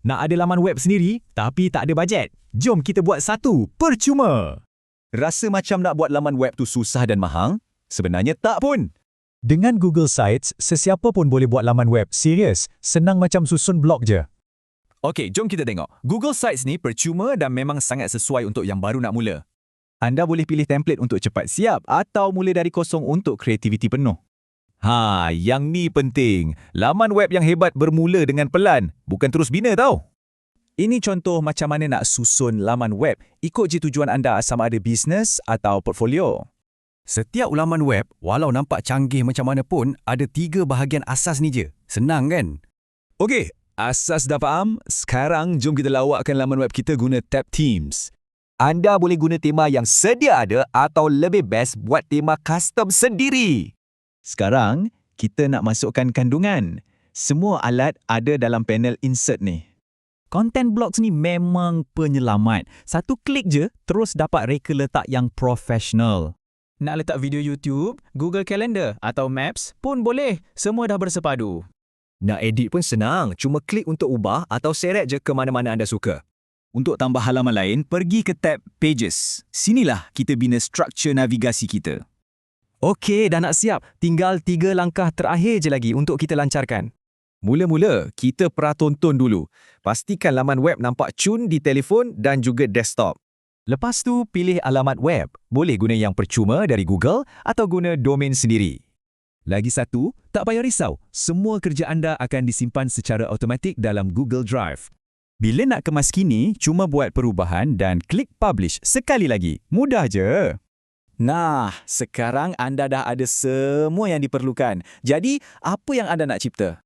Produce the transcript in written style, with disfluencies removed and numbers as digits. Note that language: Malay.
Nak ada laman web sendiri tapi tak ada bajet? Jom kita buat satu, percuma! Rasa macam nak buat laman web tu susah dan mahal? Sebenarnya tak pun. Dengan Google Sites, sesiapa pun boleh buat laman web. Serius, senang macam susun blog je. Okey, jom kita tengok. Google Sites ni percuma dan memang sangat sesuai untuk yang baru nak mula. Anda boleh pilih template untuk cepat siap atau mula dari kosong untuk kreativiti penuh. Yang ni penting. Laman web yang hebat bermula dengan pelan, bukan terus bina tau. Ini contoh macam mana nak susun laman web ikut je tujuan anda, sama ada bisnes atau portfolio. Setiap laman web, walau nampak canggih macam mana pun, ada 3 bahagian asas ni je. Senang kan? Okey, asas dah faham? Sekarang jom kita lawakkan laman web kita guna tab Themes. Anda boleh guna tema yang sedia ada atau lebih best buat tema custom sendiri. Sekarang, kita nak masukkan kandungan. Semua alat ada dalam panel insert ni. Content blocks ni memang penyelamat. Satu klik je, terus dapat reka letak yang profesional. Nak letak video YouTube, Google Calendar atau Maps pun boleh. Semua dah bersepadu. Nak edit pun senang. Cuma klik untuk ubah atau seret je ke mana-mana anda suka. Untuk tambah halaman lain, pergi ke tab Pages. Sinilah kita bina struktur navigasi kita. Okey, dah nak siap. Tinggal 3 langkah terakhir je lagi untuk kita lancarkan. Mula-mula, kita pratonton dulu. Pastikan laman web nampak cun di telefon dan juga desktop. Lepas tu, pilih alamat web. Boleh guna yang percuma dari Google atau guna domain sendiri. Lagi satu, tak payah risau. Semua kerja anda akan disimpan secara automatik dalam Google Drive. Bila nak kemas kini, cuma buat perubahan dan klik Publish sekali lagi. Mudah je. Nah, sekarang anda dah ada semua yang diperlukan. Jadi, apa yang anda nak cipta?